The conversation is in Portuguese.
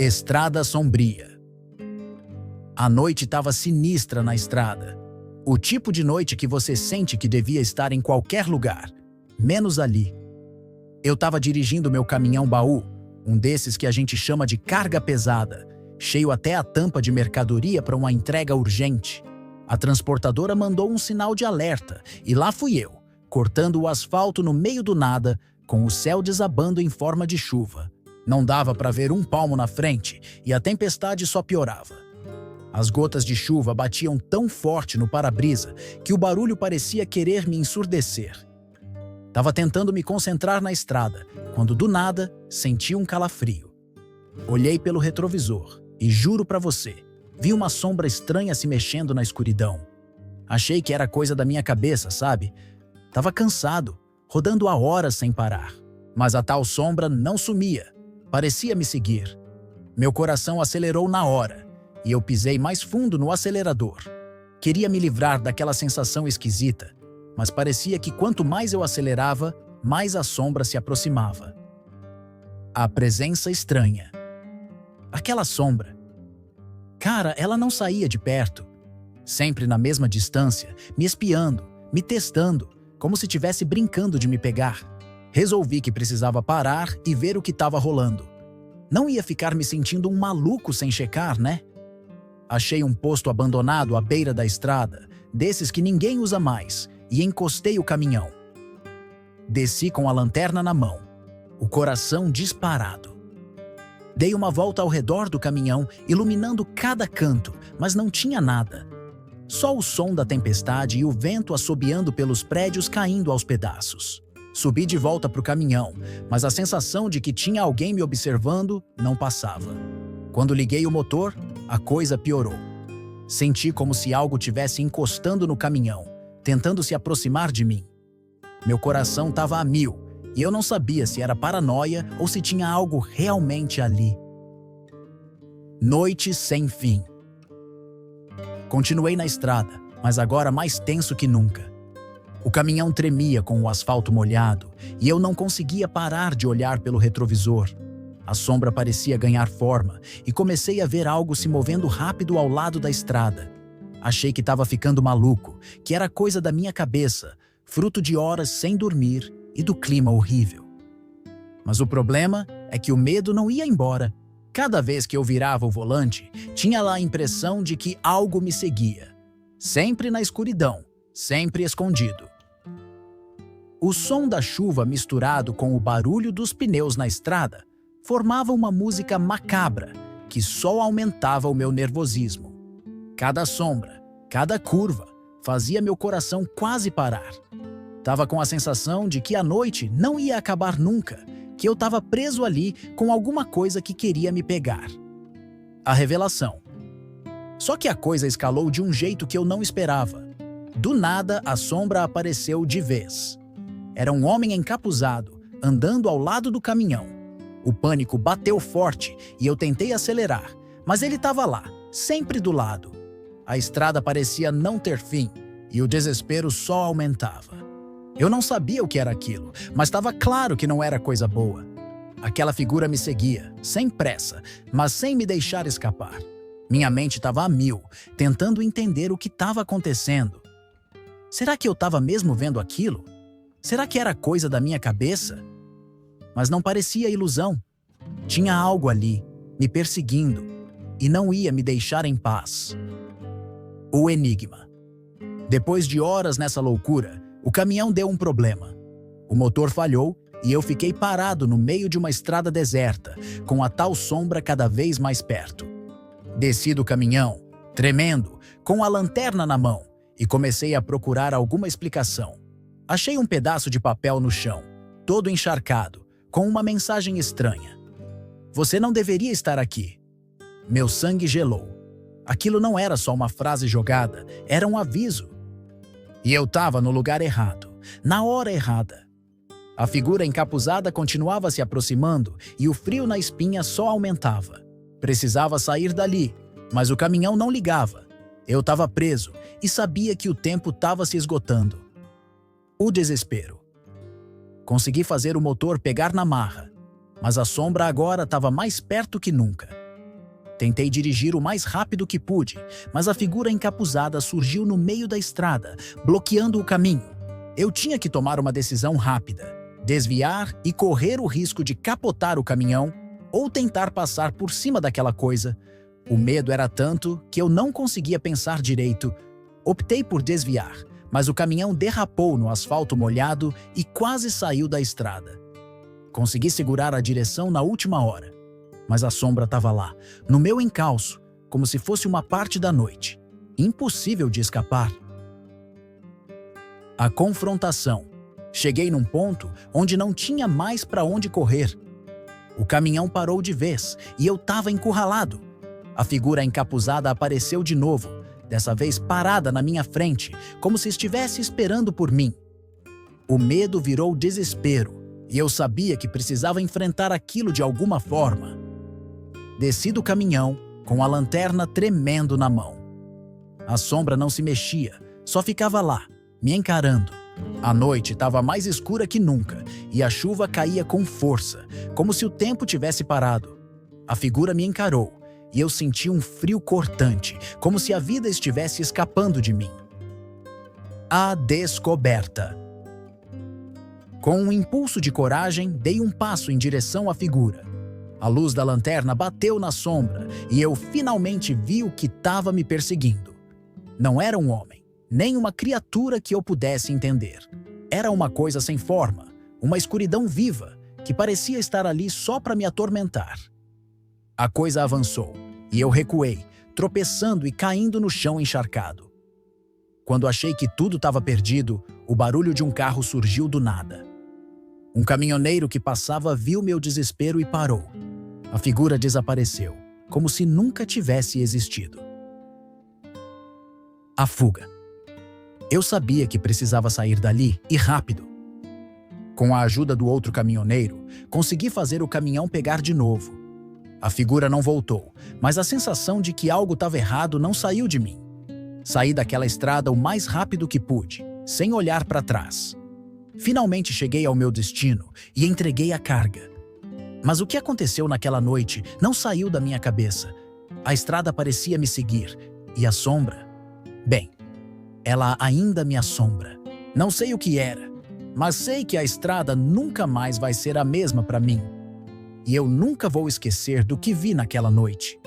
Estrada sombria. A noite estava sinistra na estrada. O tipo de noite que você sente que devia estar em qualquer lugar, menos ali. Eu estava dirigindo meu caminhão-baú, um desses que a gente chama de carga pesada, cheio até a tampa de mercadoria para uma entrega urgente. A transportadora mandou um sinal de alerta e lá fui eu, cortando o asfalto no meio do nada, com o céu desabando em forma de chuva. Não dava para ver um palmo na frente e a tempestade só piorava. As gotas de chuva batiam tão forte no para-brisa que o barulho parecia querer me ensurdecer. Tava tentando me concentrar na estrada, quando do nada senti um calafrio. Olhei pelo retrovisor e juro pra você, vi uma sombra estranha se mexendo na escuridão. Achei que era coisa da minha cabeça, sabe? Tava cansado, rodando há horas sem parar. Mas a tal sombra não sumia, parecia me seguir. Meu coração acelerou na hora e eu pisei mais fundo no acelerador. Queria me livrar daquela sensação esquisita, mas parecia que quanto mais eu acelerava, mais a sombra se aproximava. A presença estranha. Aquela sombra. Cara, ela não saía de perto. Sempre na mesma distância, me espiando, me testando, como se estivesse brincando de me pegar. Resolvi que precisava parar e ver o que estava rolando. Não ia ficar me sentindo um maluco sem checar, né? Achei um posto abandonado à beira da estrada, desses que ninguém usa mais, e encostei o caminhão. Desci com a lanterna na mão, o coração disparado. Dei uma volta ao redor do caminhão, iluminando cada canto, mas não tinha nada. Só o som da tempestade e o vento assobiando pelos prédios caindo aos pedaços. Subi de volta para o caminhão, mas a sensação de que tinha alguém me observando não passava. Quando liguei o motor, a coisa piorou. Senti como se algo tivesse encostando no caminhão, tentando se aproximar de mim. Meu coração estava a mil e eu não sabia se era paranoia ou se tinha algo realmente ali. Noite sem fim. Continuei na estrada, mas agora mais tenso que nunca. O caminhão tremia com o asfalto molhado e eu não conseguia parar de olhar pelo retrovisor. A sombra parecia ganhar forma e comecei a ver algo se movendo rápido ao lado da estrada. Achei que estava ficando maluco, que era coisa da minha cabeça, fruto de horas sem dormir e do clima horrível. Mas o problema é que o medo não ia embora. Cada vez que eu virava o volante, tinha lá a impressão de que algo me seguia. Sempre na escuridão, sempre escondido. O som da chuva misturado com o barulho dos pneus na estrada formava uma música macabra que só aumentava o meu nervosismo. Cada sombra, cada curva, fazia meu coração quase parar. Tava com a sensação de que a noite não ia acabar nunca, que eu tava preso ali com alguma coisa que queria me pegar. A revelação. Só que a coisa escalou de um jeito que eu não esperava. Do nada, a sombra apareceu de vez. Era um homem encapuzado, andando ao lado do caminhão. O pânico bateu forte e eu tentei acelerar, mas ele estava lá, sempre do lado. A estrada parecia não ter fim e o desespero só aumentava. Eu não sabia o que era aquilo, mas estava claro que não era coisa boa. Aquela figura me seguia, sem pressa, mas sem me deixar escapar. Minha mente estava a mil, tentando entender o que estava acontecendo. Será que eu estava mesmo vendo aquilo? Será que era coisa da minha cabeça? Mas não parecia ilusão. Tinha algo ali, me perseguindo, e não ia me deixar em paz. O enigma. Depois de horas nessa loucura, o caminhão deu um problema. O motor falhou e eu fiquei parado no meio de uma estrada deserta, com a tal sombra cada vez mais perto. Desci do caminhão, tremendo, com a lanterna na mão, e comecei a procurar alguma explicação. Achei um pedaço de papel no chão, todo encharcado, com uma mensagem estranha. Você não deveria estar aqui. Meu sangue gelou. Aquilo não era só uma frase jogada, era um aviso. E eu estava no lugar errado, na hora errada. A figura encapuzada continuava se aproximando e o frio na espinha só aumentava. Precisava sair dali, mas o caminhão não ligava. Eu estava preso e sabia que o tempo estava se esgotando. O desespero. Consegui fazer o motor pegar na marra, mas a sombra agora estava mais perto que nunca. Tentei dirigir o mais rápido que pude, mas a figura encapuzada surgiu no meio da estrada, bloqueando o caminho. Eu tinha que tomar uma decisão rápida: desviar e correr o risco de capotar o caminhão ou tentar passar por cima daquela coisa. O medo era tanto que eu não conseguia pensar direito. Optei por desviar, mas o caminhão derrapou no asfalto molhado e quase saiu da estrada. Consegui segurar a direção na última hora, mas a sombra estava lá, no meu encalço, como se fosse uma parte da noite. Impossível de escapar. A confrontação. Cheguei num ponto onde não tinha mais para onde correr. O caminhão parou de vez e eu estava encurralado. A figura encapuzada apareceu de novo, dessa vez parada na minha frente, como se estivesse esperando por mim. O medo virou desespero e eu sabia que precisava enfrentar aquilo de alguma forma. Desci do caminhão, com a lanterna tremendo na mão. A sombra não se mexia, só ficava lá, me encarando. A noite estava mais escura que nunca e a chuva caía com força, como se o tempo tivesse parado. A figura me encarou e eu senti um frio cortante, como se a vida estivesse escapando de mim. A descoberta. Com um impulso de coragem, dei um passo em direção à figura. A luz da lanterna bateu na sombra e eu finalmente vi o que estava me perseguindo. Não era um homem, nem uma criatura que eu pudesse entender. Era uma coisa sem forma, uma escuridão viva, que parecia estar ali só para me atormentar. A coisa avançou e eu recuei, tropeçando e caindo no chão encharcado. Quando achei que tudo estava perdido, o barulho de um carro surgiu do nada. Um caminhoneiro que passava viu meu desespero e parou. A figura desapareceu, como se nunca tivesse existido. A fuga. Eu sabia que precisava sair dali e rápido. Com a ajuda do outro caminhoneiro, consegui fazer o caminhão pegar de novo. A figura não voltou, mas a sensação de que algo estava errado não saiu de mim. Saí daquela estrada o mais rápido que pude, sem olhar para trás. Finalmente cheguei ao meu destino e entreguei a carga. Mas o que aconteceu naquela noite não saiu da minha cabeça. A estrada parecia me seguir, e a sombra... Bem, ela ainda me assombra. Não sei o que era, mas sei que a estrada nunca mais vai ser a mesma para mim. E eu nunca vou esquecer do que vi naquela noite.